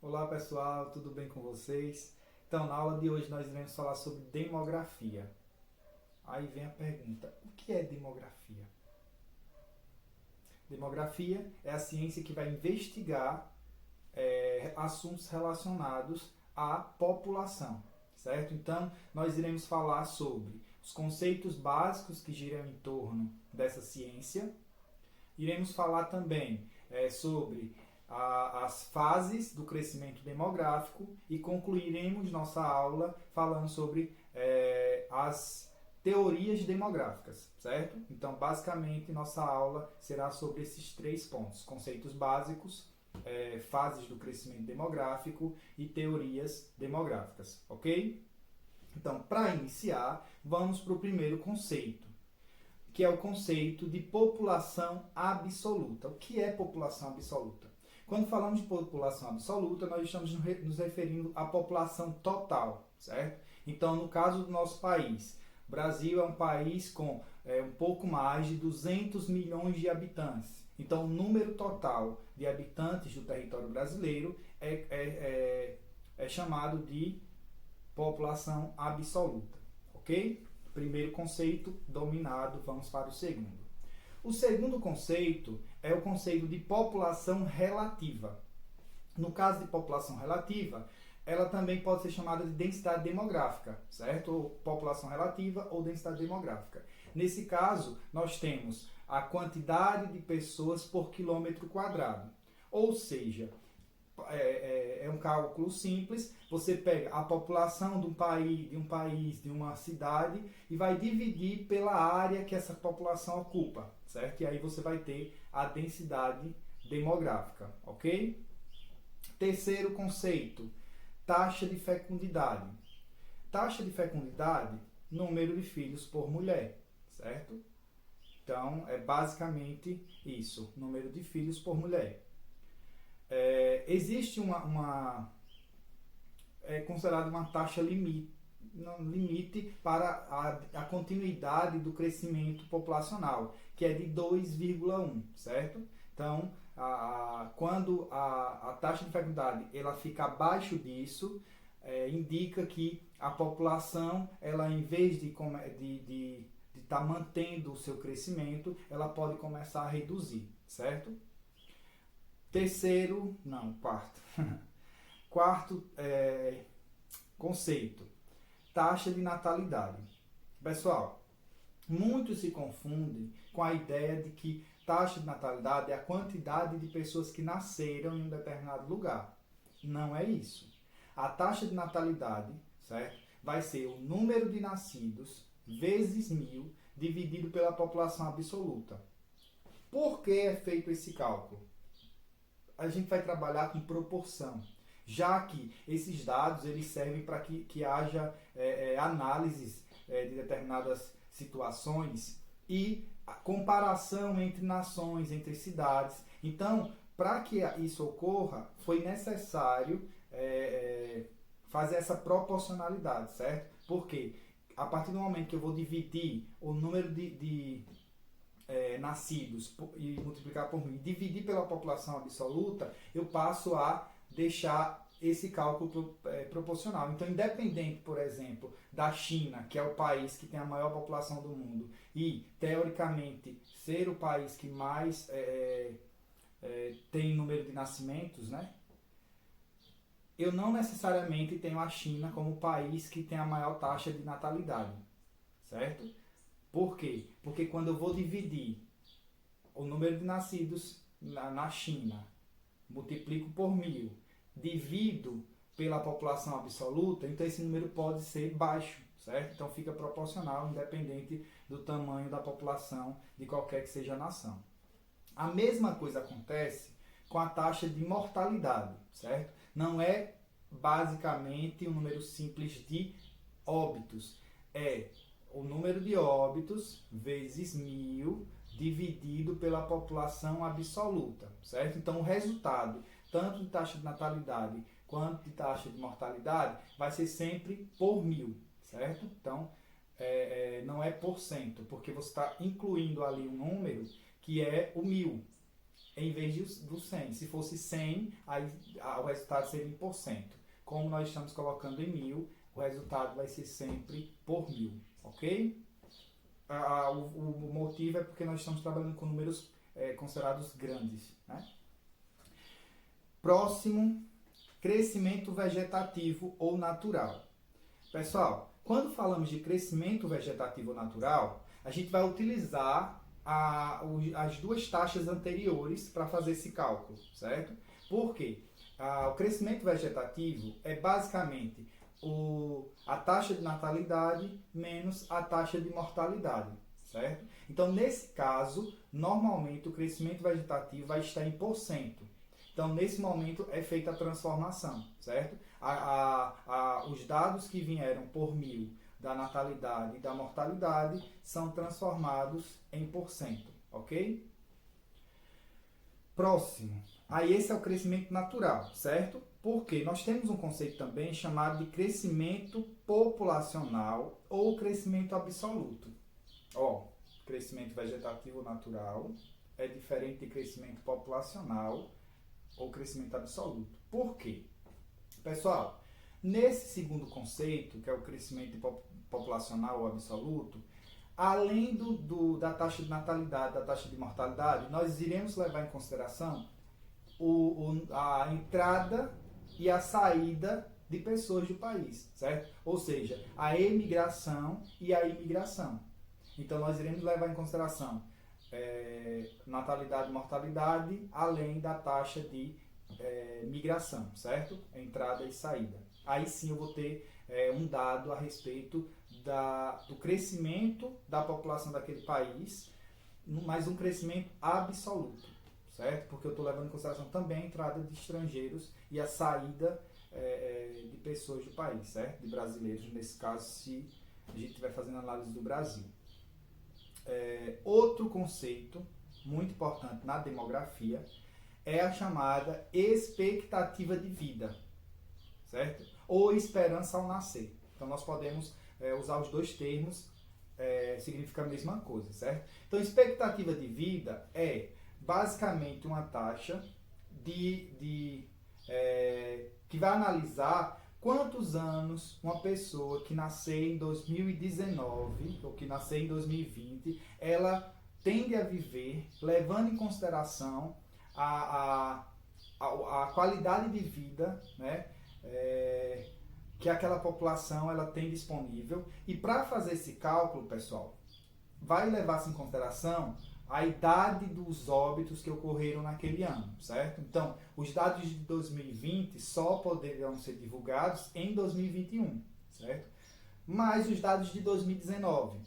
Olá pessoal, tudo bem com vocês? Então, na aula de hoje nós iremos falar sobre demografia. Aí vem a pergunta: o que é demografia? Demografia é a ciência que vai investigar assuntos relacionados à população, certo? Então, nós iremos falar sobre os conceitos básicos que giram em torno dessa ciência. Iremos falar também sobre as fases do crescimento demográfico e concluiremos nossa aula falando sobre as teorias demográficas, certo? Então, basicamente, nossa aula será sobre esses três pontos: conceitos básicos, fases do crescimento demográfico e teorias demográficas, ok? Então, para iniciar, vamos para o primeiro conceito, que é o conceito de população absoluta. O que é população absoluta? Quando falamos de população absoluta, nós estamos nos referindo à população total, certo? Então, no caso do nosso país, o Brasil é um país com um pouco mais de 200 milhões de habitantes. Então, o número total de habitantes do território brasileiro é chamado de população absoluta, ok? Primeiro conceito dominado, vamos para o segundo. O segundo conceito é o conceito de população relativa. No caso de população relativa, ela também pode ser chamada de densidade demográfica, certo? Ou população relativa ou densidade demográfica. Nesse caso, nós temos a quantidade de pessoas por quilômetro quadrado. Ou seja, é um cálculo simples. Você pega a população de um país, de uma cidade e vai dividir pela área que essa população ocupa, certo? E aí você vai ter a densidade demográfica, ok? Terceiro conceito, taxa de fecundidade. Taxa de fecundidade, número de filhos por mulher, certo? Então, é basicamente isso, número de filhos por mulher. Existe considerada uma taxa limite para a continuidade do crescimento populacional, que é de 2,1, certo? Então, quando a taxa de fecundidade ela fica abaixo disso, indica que a população, ela em vez de estar mantendo o seu crescimento, ela pode começar a reduzir, certo? Quarto. Quarto conceito, taxa de natalidade. Pessoal, muitos se confundem com a ideia de que taxa de natalidade é a quantidade de pessoas que nasceram em um determinado lugar. Não é isso. A taxa de natalidade, certo, vai ser o número de nascidos vezes 1000 dividido pela população absoluta. Por que é feito esse cálculo? A gente vai trabalhar com proporção, já que esses dados eles servem para que haja análises de determinadas situações e a comparação entre nações, entre cidades. Então, para que isso ocorra, foi necessário fazer essa proporcionalidade, certo? Porque a partir do momento que eu vou dividir o número de nascidos e multiplicar por 1000 e dividir pela população absoluta, eu passo a deixar esse cálculo proporcional. Então, independente, por exemplo, da China, que é o país que tem a maior população do mundo, e, teoricamente, ser o país que mais tem número de nascimentos, né? Eu não necessariamente tenho a China como o país que tem a maior taxa de natalidade, certo? Por quê? Porque quando eu vou dividir o número de nascidos na China, multiplico por 1000, divido pela população absoluta, então esse número pode ser baixo, certo? Então fica proporcional, independente do tamanho da população de qualquer que seja a nação. A mesma coisa acontece com a taxa de mortalidade, certo? Não é basicamente um número simples de óbitos, é o número de óbitos vezes 1000 dividido pela população absoluta, certo? Então, o resultado, tanto de taxa de natalidade quanto de taxa de mortalidade, vai ser sempre por 1000, certo? Então, não é por cento, porque você está incluindo ali um número que é o 1000. em vez do 100. Se fosse 100, aí o resultado seria em por cento. Como nós estamos colocando em 1000, o resultado vai ser sempre por 1000, ok? O motivo é porque nós estamos trabalhando com números considerados grandes, né? Próximo, crescimento vegetativo ou natural. Pessoal, quando falamos de crescimento vegetativo ou natural, a gente vai utilizar as duas taxas anteriores para fazer esse cálculo, certo? Por quê? O crescimento vegetativo é basicamente a taxa de natalidade menos a taxa de mortalidade, certo? Então, nesse caso, normalmente o crescimento vegetativo vai estar em porcento. Então, nesse momento é feita a transformação, certo? Os dados que vieram por 1000 da natalidade e da mortalidade são transformados em porcento, ok? Próximo. Aí esse é o crescimento natural, certo? Porque nós temos um conceito também chamado de crescimento populacional ou crescimento absoluto. Crescimento vegetativo natural é diferente de crescimento populacional ou crescimento absoluto. Por quê? Pessoal, nesse segundo conceito, que é o crescimento populacional ou absoluto, além da taxa de natalidade, da taxa de mortalidade, nós iremos levar em consideração a entrada e a saída de pessoas do país, certo? Ou seja, a emigração e a imigração. Então, nós iremos levar em consideração natalidade e mortalidade, além da taxa de migração, certo? Entrada e saída. Aí sim eu vou ter um dado a respeito do crescimento da população daquele país, mas um crescimento absoluto, certo? Porque eu estou levando em consideração também a entrada de estrangeiros e a saída de pessoas do país, certo? De brasileiros, nesse caso, se a gente estiver fazendo análise do Brasil. Outro conceito muito importante na demografia é a chamada expectativa de vida, certo? Ou esperança ao nascer. Então, nós podemos usar os dois termos, significa a mesma coisa, certo? Então, expectativa de vida é basicamente uma taxa que vai analisar quantos anos uma pessoa que nasceu em 2019 ou que nasceu em 2020, ela tende a viver, levando em consideração a qualidade de vida, né, que aquela população ela tem disponível. E para fazer esse cálculo, pessoal, vai levar-se em consideração a idade dos óbitos que ocorreram naquele ano, certo? Então, os dados de 2020 só poderão ser divulgados em 2021, certo? Mas os dados de 2019,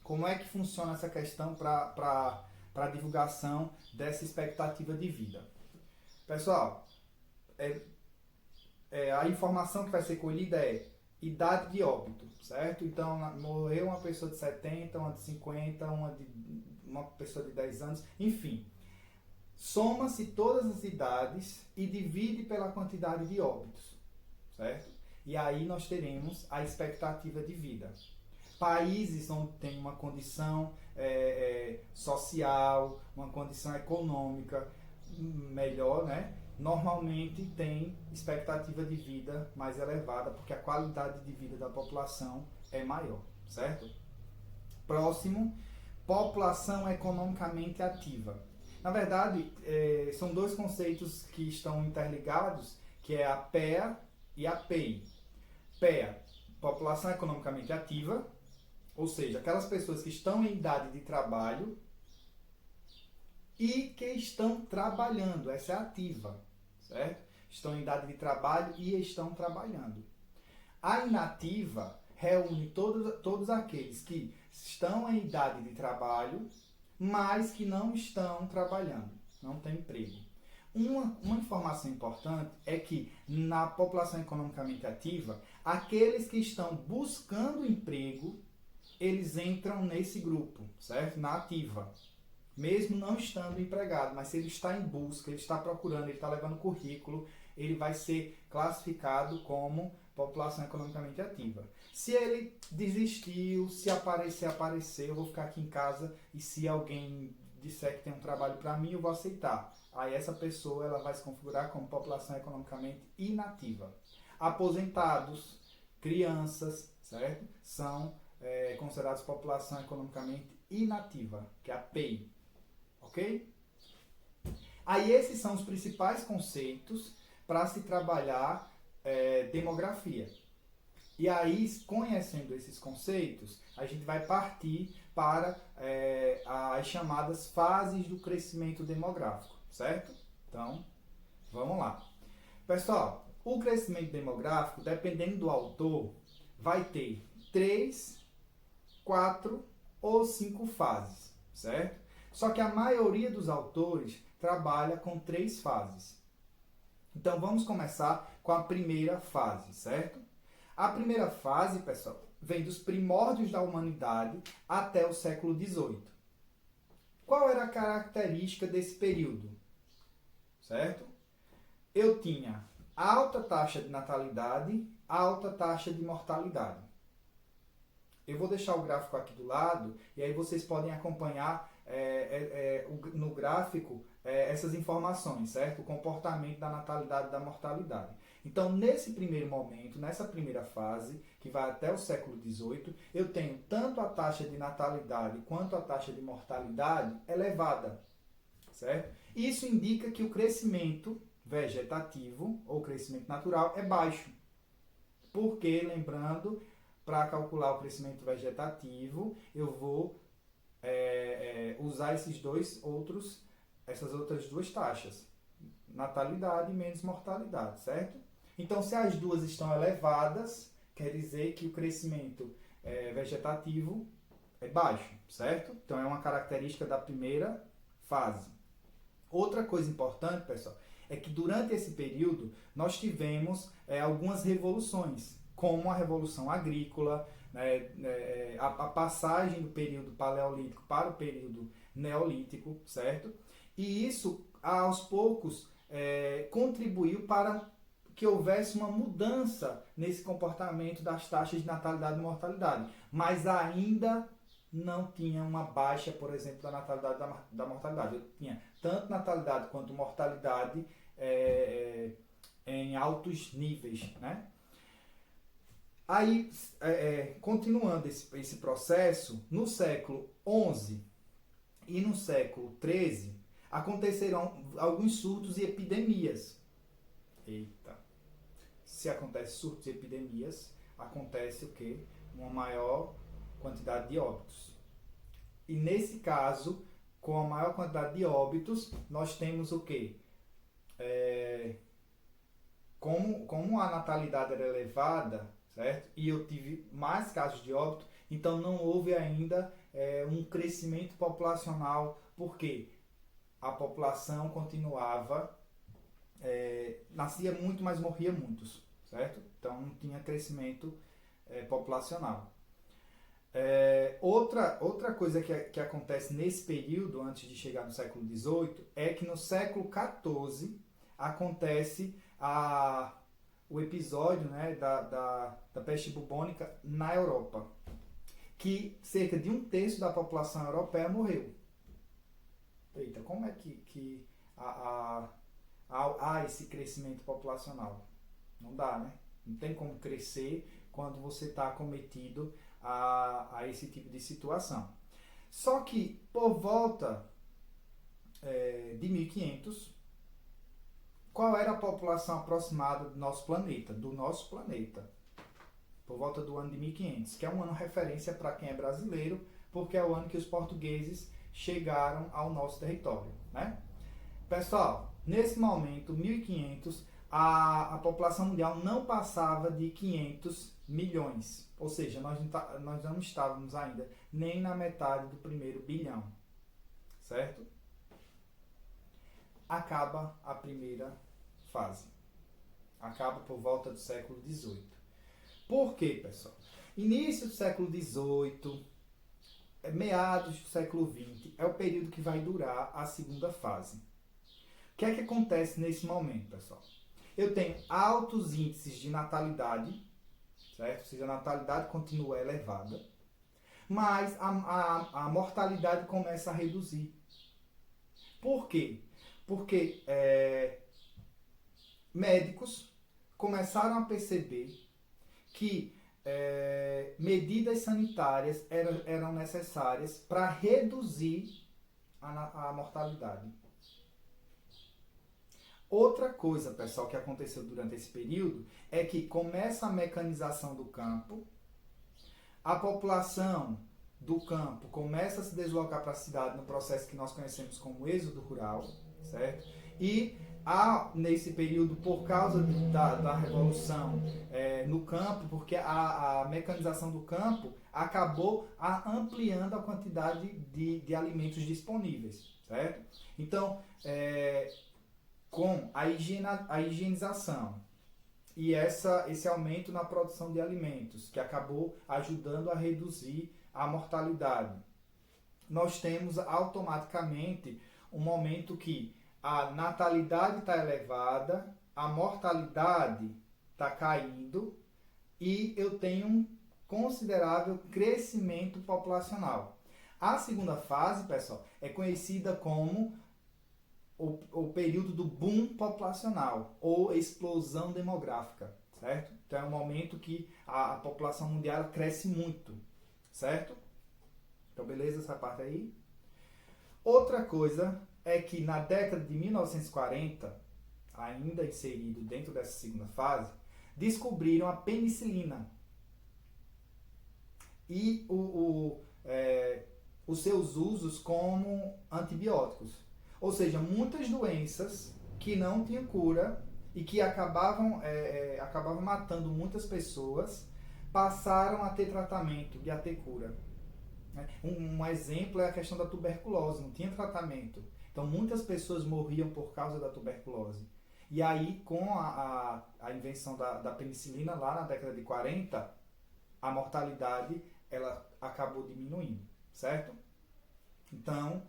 como é que funciona essa questão para a divulgação dessa expectativa de vida? Pessoal, a informação que vai ser colhida é idade de óbito, certo? Então, morreu uma pessoa de 70, uma de 50, uma pessoa de 10 anos, enfim. Soma-se todas as idades e divide pela quantidade de óbitos, certo? E aí nós teremos a expectativa de vida. Países onde tem uma condição social, uma condição econômica melhor, né? Normalmente tem expectativa de vida mais elevada, porque a qualidade de vida da população é maior, certo? Próximo, população economicamente ativa. Na verdade, são dois conceitos que estão interligados, que é a PEA e a PEI. PEA, população economicamente ativa, ou seja, aquelas pessoas que estão em idade de trabalho e que estão trabalhando, essa é ativa, certo? Estão em idade de trabalho e estão trabalhando. A inativa reúne todos aqueles que estão em idade de trabalho, mas que não estão trabalhando, não têm emprego. Uma informação importante é que na população economicamente ativa, aqueles que estão buscando emprego, eles entram nesse grupo, certo? Na ativa. Mesmo não estando empregado, mas se ele está em busca, ele está procurando, ele está levando currículo, ele vai ser classificado como população economicamente ativa. Se ele desistiu, se aparecer, eu vou ficar aqui em casa, e se alguém disser que tem um trabalho para mim, eu vou aceitar. Aí essa pessoa ela vai se configurar como população economicamente inativa. Aposentados, crianças, certo? São considerados população economicamente inativa, que é a PEI. Ok? Aí esses são os principais conceitos para se trabalhar demografia. E aí, conhecendo esses conceitos, a gente vai partir para as chamadas fases do crescimento demográfico, certo? Então, vamos lá. Pessoal, o crescimento demográfico, dependendo do autor, vai ter 3, 4 ou 5 fases, certo? Só que a maioria dos autores trabalha com 3 fases. Então, vamos começar com a primeira fase, certo? A primeira fase, pessoal, vem dos primórdios da humanidade até o século XVIII. Qual era a característica desse período? Certo? Eu tinha alta taxa de natalidade, alta taxa de mortalidade. Eu vou deixar o gráfico aqui do lado e aí vocês podem acompanhar no gráfico essas informações, certo? O comportamento da natalidade e da mortalidade. Então, nesse primeiro momento, nessa primeira fase, que vai até o século XVIII, eu tenho tanto a taxa de natalidade quanto a taxa de mortalidade elevada, certo? Isso indica que o crescimento vegetativo ou crescimento natural é baixo. Porque, lembrando, para calcular o crescimento vegetativo, eu vou usar essas outras duas taxas, natalidade menos mortalidade, certo? Então, se as duas estão elevadas, quer dizer que o crescimento vegetativo é baixo, certo? Então, é uma característica da primeira fase. Outra coisa importante, pessoal, é que durante esse período nós tivemos algumas revoluções, como a Revolução Agrícola, a passagem do período paleolítico para o período neolítico, certo? E isso, aos poucos, contribuiu para que houvesse uma mudança nesse comportamento das taxas de natalidade e mortalidade. Mas ainda não tinha uma baixa, por exemplo, da natalidade e da mortalidade. Eu tinha tanto natalidade quanto mortalidade em altos níveis, né? Aí, continuando esse processo, no século XI e no século XIII, aconteceram alguns surtos e epidemias. Eita! Se acontece surtos e epidemias, acontece o quê? Uma maior quantidade de óbitos. E nesse caso, com a maior quantidade de óbitos, nós temos o quê? Como a natalidade era elevada, certo? E eu tive mais casos de óbito, então não houve ainda um crescimento populacional, porque a população continuava, nascia muito, mas morria muitos, certo? Então não tinha crescimento populacional. Outra coisa que acontece nesse período, antes de chegar no século XVIII, é que no século XIV acontece o episódio, né, da peste bubônica na Europa, que cerca de 1/3 da população europeia morreu. Eita, como é que há esse crescimento populacional? Não dá, né? Não tem como crescer quando você está acometido a esse tipo de situação. Só que, por volta de 1500, qual era a população aproximada do nosso planeta? Por volta do ano de 1500, que é um ano referência para quem é brasileiro, porque é o ano que os portugueses chegaram ao nosso território, né? Pessoal, nesse momento, 1500, a população mundial não passava de 500 milhões. Ou seja, nós não estávamos ainda nem na metade do primeiro bilhão. Certo? Acaba a primeira fase. Acaba por volta do século XVIII. Por quê, pessoal? Início do século XVIII, meados do século XX, é o período que vai durar a segunda fase. O que é que acontece nesse momento, pessoal? Eu tenho altos índices de natalidade, certo? Ou seja, a natalidade continua elevada, mas a mortalidade começa a reduzir. Por quê? Porque médicos começaram a perceber que medidas sanitárias eram necessárias para reduzir a mortalidade. Outra coisa, pessoal, que aconteceu durante esse período é que começa a mecanização do campo, a população do campo começa a se deslocar para a cidade no processo que nós conhecemos como êxodo rural, certo? E nesse período, por causa da revolução no campo, porque a mecanização do campo acabou ampliando a quantidade de alimentos disponíveis, certo? Então, com a higienização e esse aumento na produção de alimentos, que acabou ajudando a reduzir a mortalidade, nós temos automaticamente um momento que a natalidade está elevada, a mortalidade está caindo e eu tenho um considerável crescimento populacional. A segunda fase, pessoal, é conhecida como o período do boom populacional ou explosão demográfica, certo? Então é um momento que a população mundial cresce muito, certo? Então beleza essa parte aí? Outra coisa é que na década de 1940, ainda inserido dentro dessa segunda fase, descobriram a penicilina e os seus usos como antibióticos. Ou seja, muitas doenças que não tinham cura e que acabavam matando muitas pessoas, passaram a ter tratamento e a ter cura. Um exemplo é a questão da tuberculose, não tinha tratamento. Então muitas pessoas morriam por causa da tuberculose. E aí, com a invenção da penicilina lá na década de 40, a mortalidade ela acabou diminuindo, certo? Então,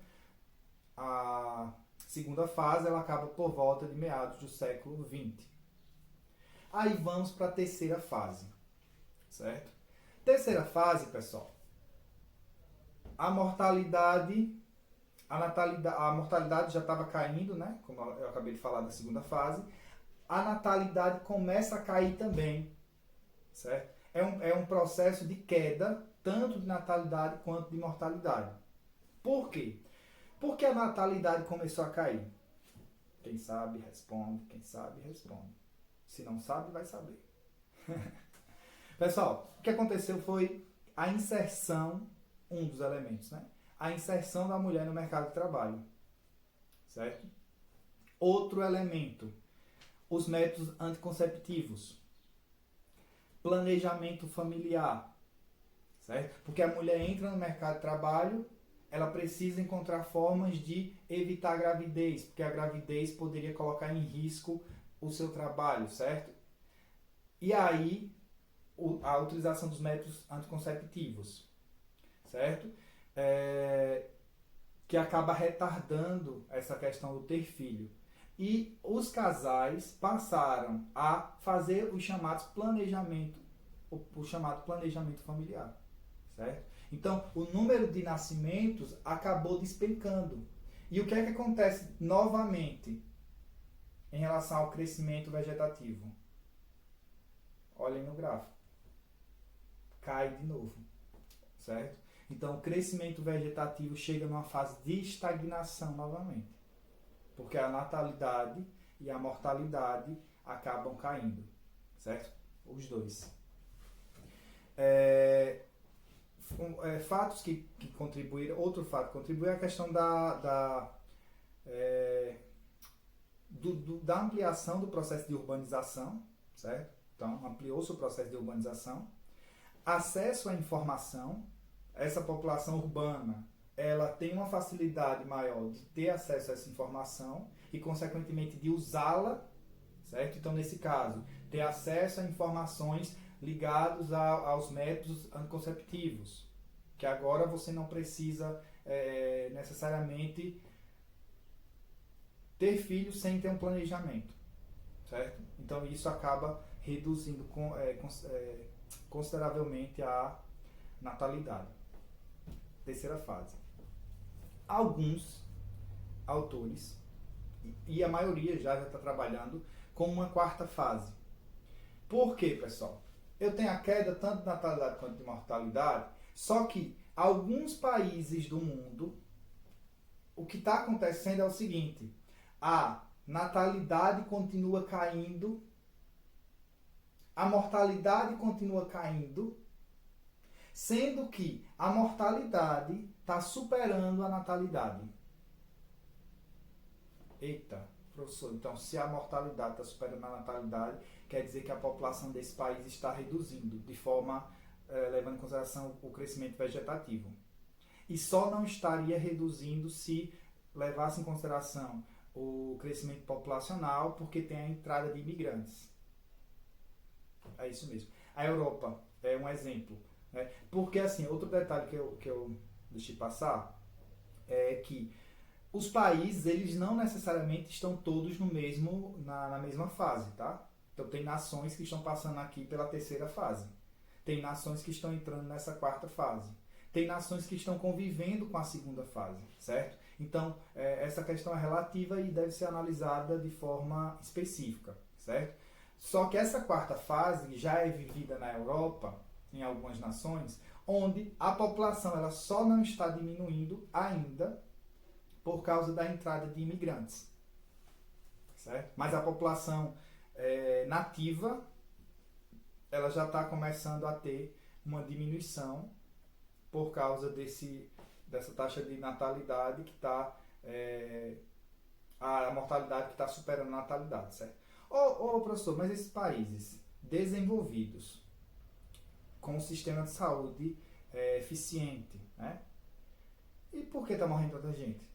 a segunda fase ela acaba por volta de meados do século XX. Aí vamos para a terceira fase, certo? Terceira fase, pessoal, a mortalidade já estava caindo, né? Como eu acabei de falar na segunda fase, a natalidade começa a cair também, certo? É um processo de queda, tanto de natalidade quanto de mortalidade. Por quê? Porque a natalidade começou a cair. Quem sabe, responde. Quem sabe, responde. Se não sabe, vai saber. Pessoal, o que aconteceu foi a inserção, um dos elementos, né? A inserção da mulher no mercado de trabalho. Certo? Outro elemento, os métodos anticonceptivos. Planejamento familiar. Certo? Porque a mulher entra no mercado de trabalho, ela precisa encontrar formas de evitar a gravidez, porque a gravidez poderia colocar em risco o seu trabalho, certo? E aí, a utilização dos métodos anticonceptivos, certo? Que acaba retardando essa questão do ter filho. E os casais passaram a fazer os chamados o chamado planejamento familiar, certo? Então, o número de nascimentos acabou despencando. E o que é que acontece novamente em relação ao crescimento vegetativo? Olhem no gráfico. Cai de novo, certo? Então, o crescimento vegetativo chega numa fase de estagnação novamente. Porque a natalidade e a mortalidade acabam caindo, certo? Os dois. Fatos que contribuíram, outro fato que contribuiu é a questão da ampliação do processo de urbanização, certo? Então, ampliou-se o processo de urbanização. Acesso à informação. Essa população urbana, ela tem uma facilidade maior de ter acesso a essa informação e, consequentemente, de usá-la, certo? Então, nesse caso, ter acesso a informações ligados aos métodos anticonceptivos, que agora você não precisa necessariamente ter filhos sem ter um planejamento, certo? Então isso acaba reduzindo consideravelmente a natalidade. Terceira fase. Alguns autores, e a maioria já está trabalhando com uma quarta fase. Por quê, pessoal? Eu tenho a queda tanto de natalidade quanto de mortalidade, só que alguns países do mundo, o que está acontecendo é o seguinte: a natalidade continua caindo, a mortalidade continua caindo, sendo que a mortalidade está superando a natalidade. Eita, professor, então se a mortalidade está superando a natalidade, quer dizer que a população desse país está reduzindo, de forma, levando em consideração o crescimento vegetativo. E só não estaria reduzindo se levasse em consideração o crescimento populacional, porque tem a entrada de imigrantes. É isso mesmo. A Europa é um exemplo. Né? Porque, assim, outro detalhe que eu deixei passar é que os países, eles não necessariamente estão todos na mesma fase, tá? Então, tem nações que estão passando aqui pela terceira fase. Tem nações que estão entrando nessa quarta fase. Tem nações que estão convivendo com a segunda fase, certo? Então, essa questão é relativa e deve ser analisada de forma específica, certo? Só que essa quarta fase já é vivida na Europa, em algumas nações, onde a população ela só não está diminuindo ainda por causa da entrada de imigrantes, certo? Mas a população nativa ela já está começando a ter uma diminuição por causa dessa taxa de natalidade que está a mortalidade que está superando a natalidade, certo? Professor, mas esses países desenvolvidos com um sistema de saúde eficiente, né? E por que está morrendo tanta gente?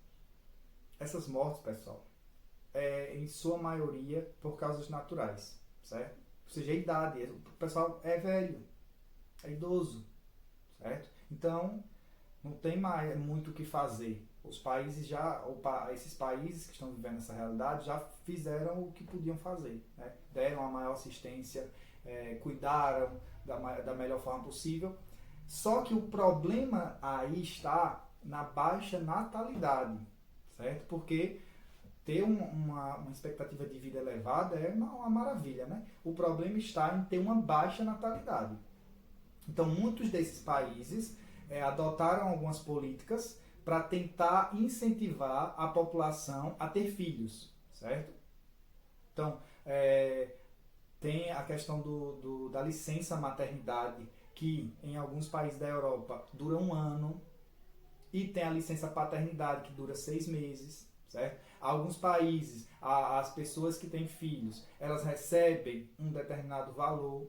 Essas mortes, pessoal, em sua maioria por causas naturais, certo? Ou seja, a idade, o pessoal é velho, é idoso, certo? Então, não tem mais muito o que fazer. Os países esses países que estão vivendo essa realidade já fizeram o que podiam fazer, né? Deram a maior assistência, cuidaram da melhor forma possível. Só que o problema aí está na baixa natalidade, certo? Porque ter uma expectativa de vida elevada é uma maravilha, né? O problema está em ter uma baixa natalidade. Então, muitos desses países adotaram algumas políticas para tentar incentivar a população a ter filhos, certo? Então, tem a questão da licença maternidade, que em alguns países da Europa dura 1 ano, e tem a licença paternidade, que dura 6 meses, certo? Alguns países, as pessoas que têm filhos, elas recebem um determinado valor,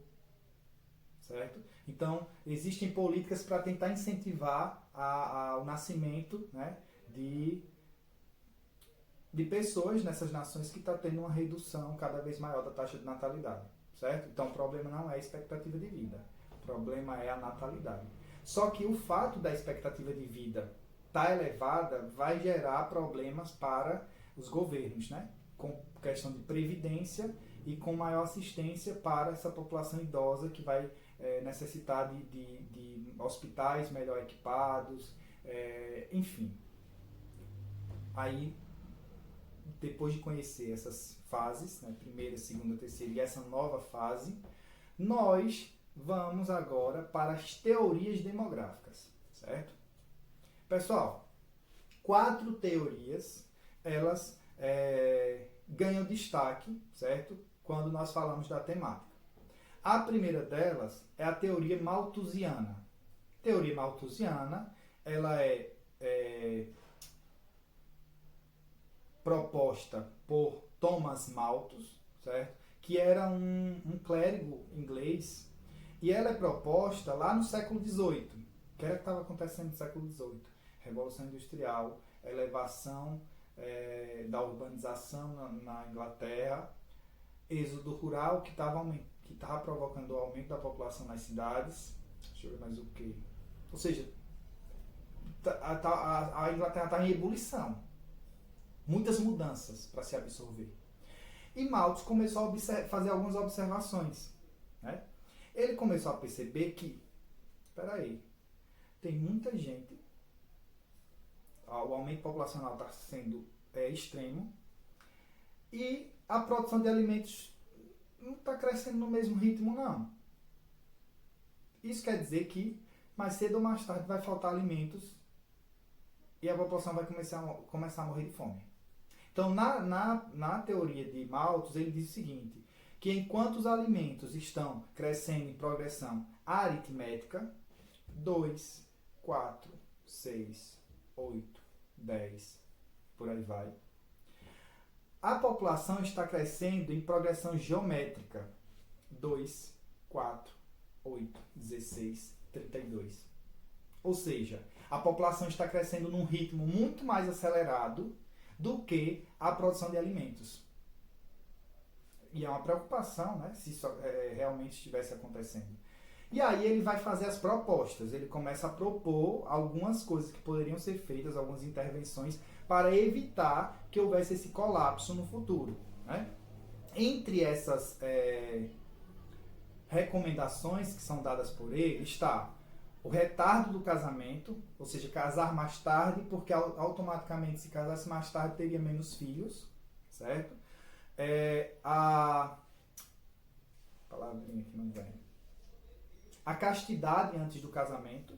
certo? Então, existem políticas para tentar incentivar o nascimento, né, de pessoas nessas nações que está tendo uma redução cada vez maior da taxa de natalidade, certo? Então, o problema não é a expectativa de vida, o problema é a natalidade. Só que o fato da expectativa de vida estar elevada vai gerar problemas para os governos, né? Com questão de previdência e com maior assistência para essa população idosa que vai necessitar de hospitais melhor equipados, enfim. Aí, depois de conhecer essas fases, né, primeira, segunda, terceira e essa nova fase, nós vamos agora para as teorias demográficas, certo? Pessoal, 4 teorias, elas ganham destaque, certo? Quando nós falamos da temática. A primeira delas é a teoria malthusiana. A teoria malthusiana, ela é proposta por Thomas Malthus, certo? Que era um clérigo inglês, e ela é proposta lá no século XVIII. O que era que estava acontecendo no século XVIII? Revolução Industrial, elevação da urbanização na Inglaterra, êxodo rural que estava provocando o aumento da população nas cidades. Deixa eu ver mais o que. Ou seja, a Inglaterra está em ebulição. Muitas mudanças para se absorver. E Malthus começou a fazer algumas observações, né? Ele começou a perceber que, tem muita gente, o aumento populacional está sendo extremo e a produção de alimentos não está crescendo no mesmo ritmo, não. Isso quer dizer que mais cedo ou mais tarde vai faltar alimentos e a população vai começar a morrer de fome. Então, na teoria de Malthus, ele diz o seguinte, que enquanto os alimentos estão crescendo em progressão aritmética, 2, 4, 6, 8, 10, por aí vai, a população está crescendo em progressão geométrica, 2, 4, 8, 16, 32. Ou seja, a população está crescendo num ritmo muito mais acelerado do que a produção de alimentos. E é uma preocupação, né, se isso realmente estivesse acontecendo. E aí ele vai fazer as propostas, ele começa a propor algumas coisas que poderiam ser feitas, algumas intervenções, para evitar que houvesse esse colapso no futuro. Né? Entre essas recomendações que são dadas por ele está o retardo do casamento, ou seja, casar mais tarde, porque automaticamente se casasse mais tarde teria menos filhos, certo? A palavrinha que não vem. A castidade antes do casamento,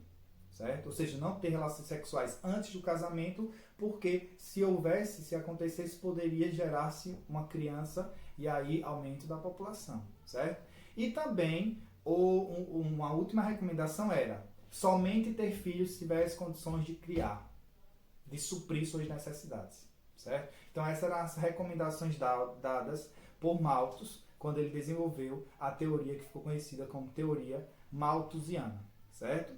certo? Ou seja, não ter relações sexuais antes do casamento, porque se acontecesse, poderia gerar-se uma criança e aí aumento da população, certo? E também uma última recomendação era somente ter filhos se tivesse condições de criar, de suprir suas necessidades, certo? Então essas eram as recomendações dadas por Malthus quando ele desenvolveu a teoria que ficou conhecida como teoria malthusiana, certo?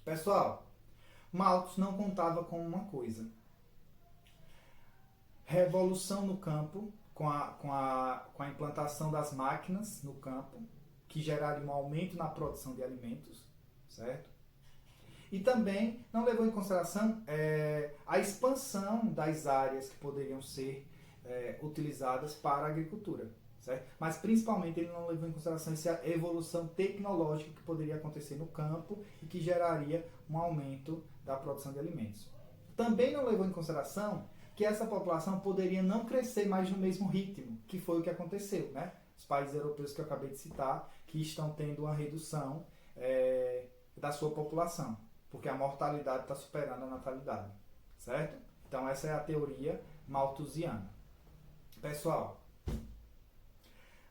Pessoal, Malthus não contava com uma coisa. Revolução no campo, com a implantação das máquinas no campo, que geraria um aumento na produção de alimentos, certo? E também não levou em consideração a expansão das áreas que poderiam ser utilizadas para a agricultura, certo? Mas principalmente ele não levou em consideração essa evolução tecnológica que poderia acontecer no campo e que geraria um aumento da produção de alimentos. Também não levou em consideração que essa população poderia não crescer mais no mesmo ritmo, que foi o que aconteceu, né? Os países europeus que eu acabei de citar, que estão tendo uma redução da sua população, porque a mortalidade está superando a natalidade, certo? Então essa é a teoria malthusiana. Pessoal,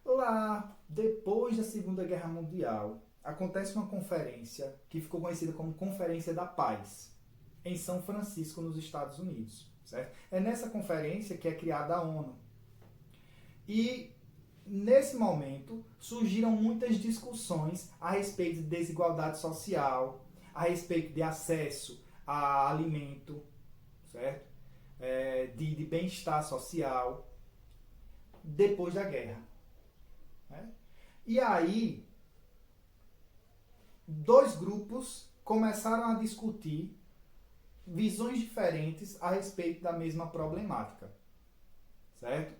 lá depois da Segunda Guerra Mundial, acontece uma conferência que ficou conhecida como Conferência da Paz, em São Francisco, nos Estados Unidos, certo? É nessa conferência que é criada a ONU. E nesse momento surgiram muitas discussões a respeito de desigualdade social, a respeito de acesso a alimento, certo? De bem-estar social, depois da guerra. Né? E aí, dois grupos começaram a discutir visões diferentes a respeito da mesma problemática, certo?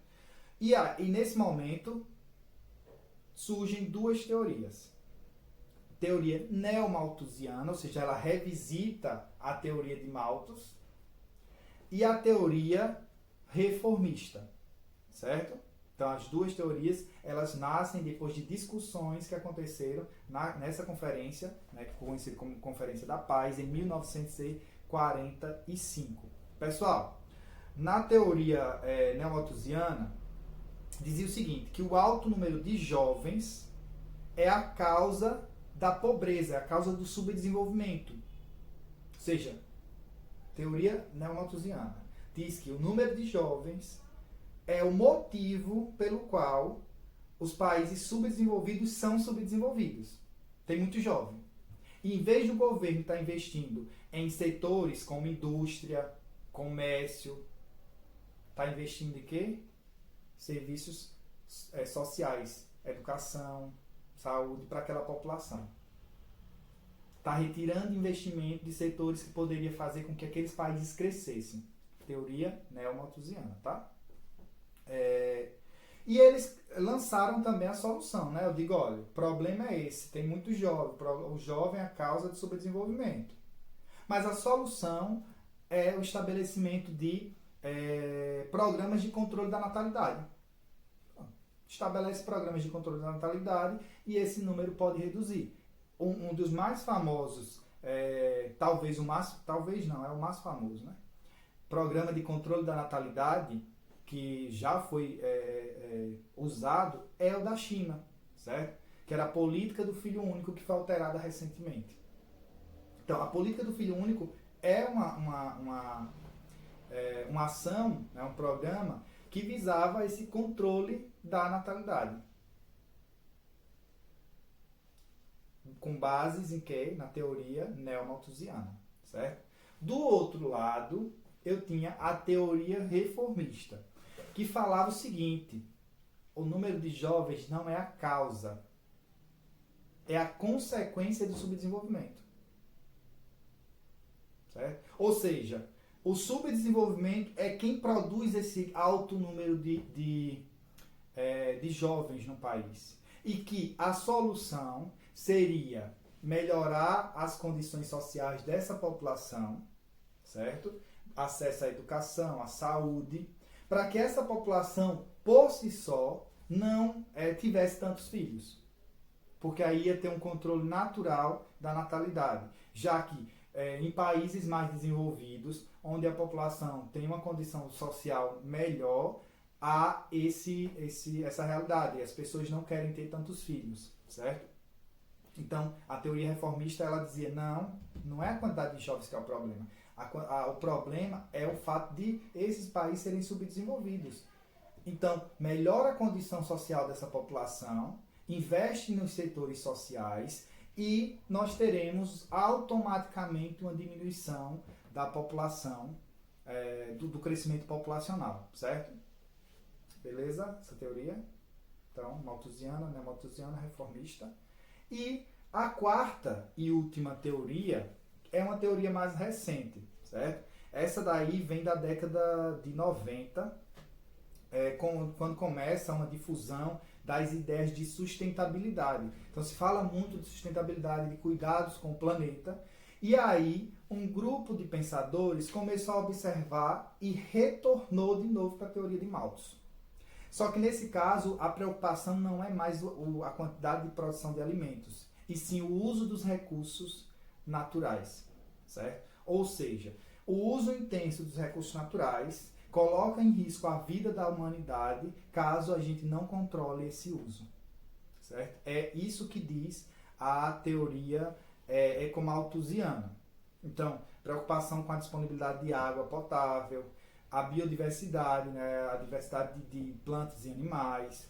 E nesse momento surgem duas teorias. Teoria neomalthusiana, ou seja, ela revisita a teoria de Malthus, e a teoria reformista, certo? Então, as duas teorias, elas nascem depois de discussões que aconteceram nessa conferência, né, que ficou conhecida como Conferência da Paz, em 1945. Pessoal, na teoria neomalthusiana, dizia o seguinte, que o alto número de jovens é a causa da pobreza, é a causa do subdesenvolvimento. Ou seja, teoria neomalthusiana diz que o número de jovens é o motivo pelo qual os países subdesenvolvidos são subdesenvolvidos. Tem muito jovem. E em vez do governo estar investindo em setores como indústria, comércio, está investindo em quê? Serviços sociais, educação, saúde para aquela população. Está retirando investimento de setores que poderia fazer com que aqueles países crescessem. Teoria neomalthusiana, tá? E eles lançaram também a solução, né? Eu digo, olha, o problema é esse, tem muito jovem, o jovem é a causa do subdesenvolvimento. Mas a solução é o estabelecimento de programas de controle da natalidade. Estabelece programas de controle da natalidade e esse número pode reduzir. Um dos mais famosos, talvez não, é o mais famoso, né? Programa de controle da natalidade que já foi usado é o da China, certo? Que era a política do filho único que foi alterada recentemente. Então, a política do filho único é uma ação, né, um programa que visava esse controle da natalidade. Com bases em que? Na teoria neomalthusiana, certo? Do outro lado, eu tinha a teoria reformista, que falava o seguinte: o número de jovens não é a causa, é a consequência do subdesenvolvimento. Certo? Ou seja, o subdesenvolvimento é quem produz esse alto número de jovens no país. E que a solução seria melhorar as condições sociais dessa população, certo? Acesso à educação, à saúde, para que essa população, por si só, não tivesse tantos filhos. Porque aí ia ter um controle natural da natalidade. Já que em países mais desenvolvidos, onde a população tem uma condição social melhor, há essa realidade. E as pessoas não querem ter tantos filhos, certo? Então, a teoria reformista, ela dizia, não é a quantidade de jovens que é o problema. O problema é o fato de esses países serem subdesenvolvidos. Então, melhora a condição social dessa população, investe nos setores sociais e nós teremos automaticamente uma diminuição da população, do crescimento populacional, certo? Beleza? Essa teoria? Então, malthusiana, neomalthusiana, reformista. E a quarta e última teoria é uma teoria mais recente, certo? Essa daí vem da década de 90, quando começa uma difusão das ideias de sustentabilidade. Então se fala muito de sustentabilidade, de cuidados com o planeta, e aí um grupo de pensadores começou a observar e retornou de novo para a teoria de Malthus. Só que nesse caso a preocupação não é mais a quantidade de produção de alimentos, e sim o uso dos recursos naturais, certo? Ou seja, o uso intenso dos recursos naturais coloca em risco a vida da humanidade caso a gente não controle esse uso, certo? É isso que diz a teoria ecomalthusiana. Então, preocupação com a disponibilidade de água potável, a biodiversidade, né, a diversidade de plantas e animais,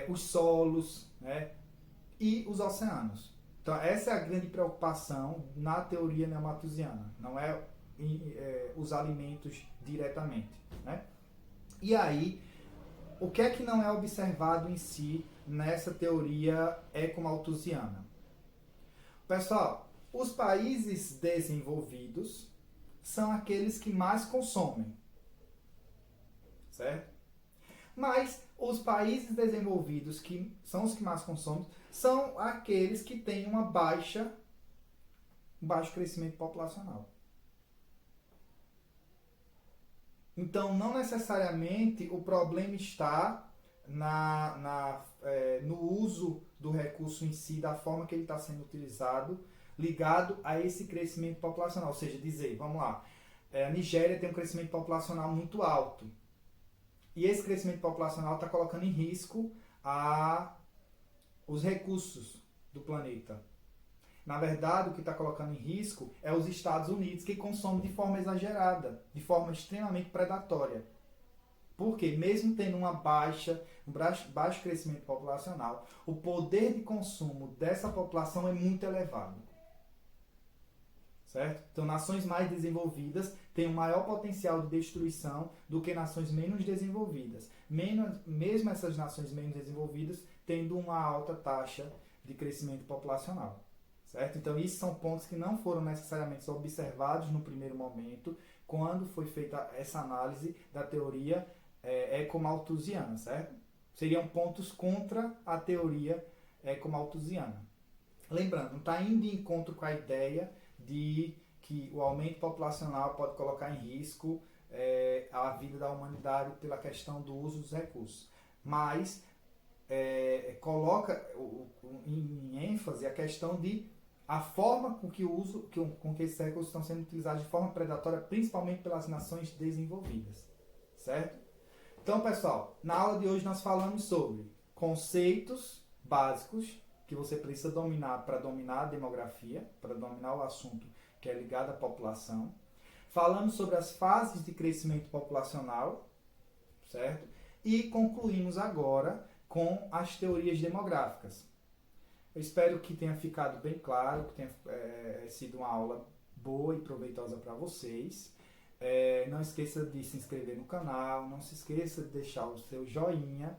os solos, né, e os oceanos. Então, essa é a grande preocupação na teoria neomalthusiana, não é os alimentos diretamente, né? E aí, o que é que não é observado em si nessa teoria ecomalthusiana? Pessoal, os países desenvolvidos são aqueles que mais consomem, certo? Mas os países desenvolvidos, que são os que mais consomem, são aqueles que têm um baixo crescimento populacional. Então, não necessariamente o problema está no uso do recurso em si, da forma que ele está sendo utilizado, ligado a esse crescimento populacional. Ou seja, dizer, vamos lá, a Nigéria tem um crescimento populacional muito alto. E esse crescimento populacional está colocando em risco os recursos do planeta. Na verdade, o que está colocando em risco é os Estados Unidos, que consomem de forma exagerada, de forma extremamente predatória. Porque, mesmo tendo um baixo crescimento populacional, o poder de consumo dessa população é muito elevado. Certo? Então, nações mais desenvolvidas têm um maior potencial de destruição do que nações menos desenvolvidas. Mesmo essas nações menos desenvolvidas tendo uma alta taxa de crescimento populacional. Certo? Então, esses são pontos que não foram necessariamente observados no primeiro momento, quando foi feita essa análise da teoria ecomalthusiana, certo? Seriam pontos contra a teoria ecomalthusiana. Lembrando, não está indo de encontro com a ideia de que o aumento populacional pode colocar em risco a vida da humanidade pela questão do uso dos recursos. Mas coloca em ênfase a questão de a forma com que com que esses recursos estão sendo utilizados de forma predatória, principalmente pelas nações desenvolvidas, certo? Então, pessoal, na aula de hoje nós falamos sobre conceitos básicos que você precisa dominar para dominar a demografia, para dominar o assunto que é ligado à população. Falamos sobre as fases de crescimento populacional, certo? E concluímos agora com as teorias demográficas. Eu espero que tenha ficado bem claro, que tenha sido uma aula boa e proveitosa para vocês. Não esqueça de se inscrever no canal, não se esqueça de deixar o seu joinha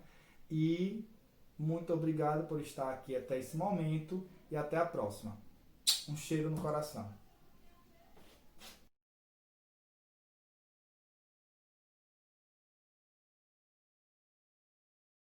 e muito obrigado por estar aqui até esse momento e até a próxima. Um cheiro no coração.